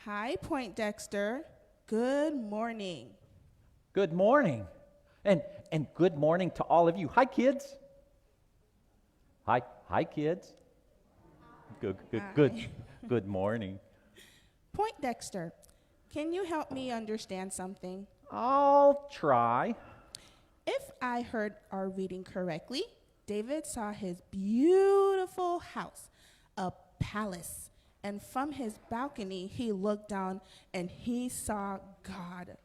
Hi, Pointdexter. Good morning. Good morning. And good morning to all of you. Hi, kids. Hi, kids. Good. Hi. Good morning. Pointdexter, can you help me understand something? I'll try. If I heard our reading correctly, David saw his beautiful house, a palace, and from his balcony, he looked down and he saw God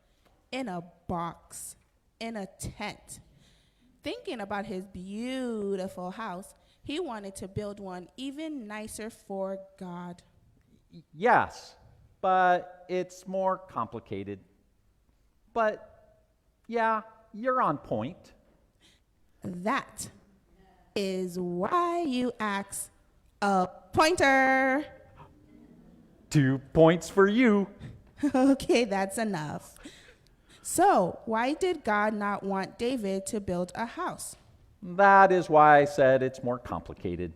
in a box, in a tent. Thinking about his beautiful house, he wanted to build one even nicer for God. Yes, but it's more complicated. But yeah, you're on point. That is why you ask a pointer. 2 points for you. Okay, that's enough. So, why did God not want David to build a house? That is why I said it's more complicated.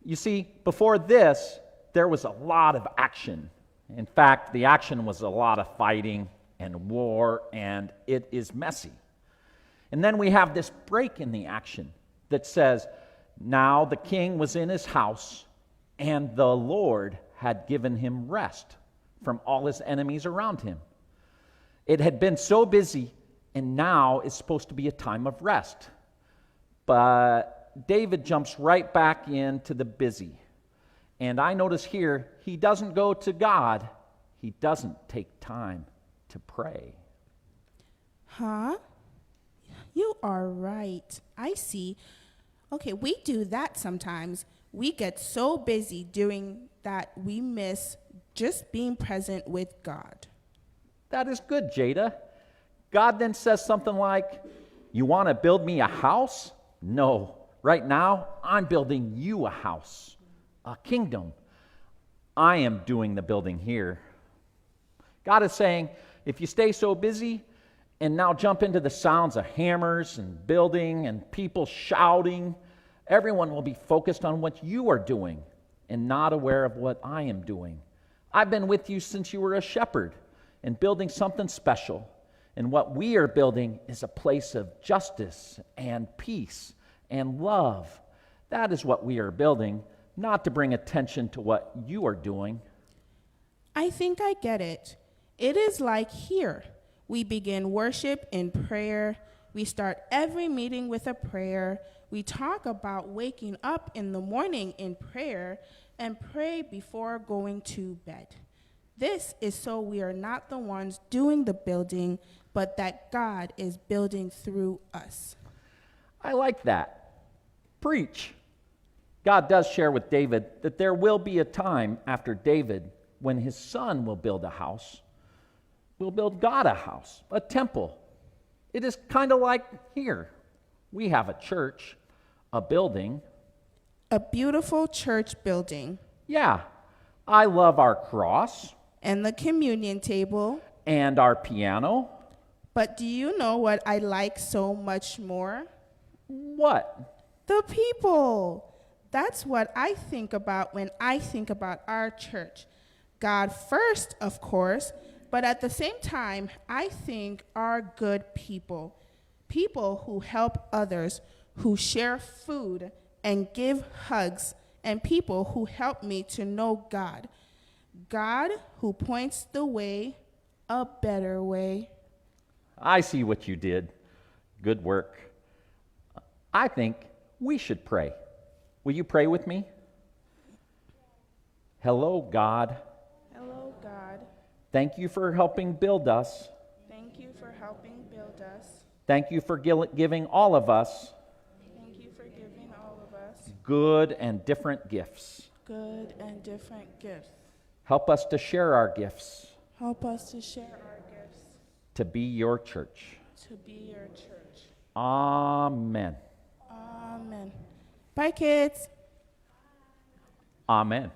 You see, before this, there was a lot of action. In fact, the action was a lot of fighting and war, and it is messy. And then we have this break in the action that says, now the king was in his house, and the Lord had given him rest from all his enemies around him. It had been so busy, and now is supposed to be a time of rest. But David jumps right back into the busy. And I notice here, he doesn't go to God. He doesn't take time to pray. Huh? You are right. I see. Okay, we do that sometimes. We get so busy doing that we miss just being present with God. That is good, Jada. God then says something like, you want to build me a house? No. Right now, I'm building you a house, a kingdom. I am doing the building here. God is saying, if you stay so busy and now jump into the sounds of hammers and building and people shouting, everyone will be focused on what you are doing and not aware of what I am doing. I've been with you since you were a shepherd and building something special. And what we are building is a place of justice and peace and love. That is what we are building, not to bring attention to what you are doing. I think I get it. It is like here. We begin worship in prayer. We start every meeting with a prayer. We talk about waking up in the morning in prayer and pray before going to bed. This is so we are not the ones doing the building, but that God is building through us. I like that. Preach. God does share with David that there will be a time after David when his son will build a house, will build God a house, a temple. It is kind of like here. We have a church, a building. A beautiful church building. Yeah, I love our cross. And the communion table. And our piano. But do you know what I like so much more? What? The people. That's what I think about when I think about our church. God first, of course, but at the same time, I think our good people. People who help others, who share food and give hugs, and people who help me to know God. God who points the way, a better way. I see what you did. Good work. I think we should pray. Will you pray with me? Hello, God. Hello, God. Thank you for helping build us. Thank you for helping build us. Thank you for giving all of us Thank you for giving all of us good and different gifts. good and different gifts. Help us to share our gifts, Help us to share our gifts, to be your church. to be your church. Amen. Amen. Bye, kids. Amen.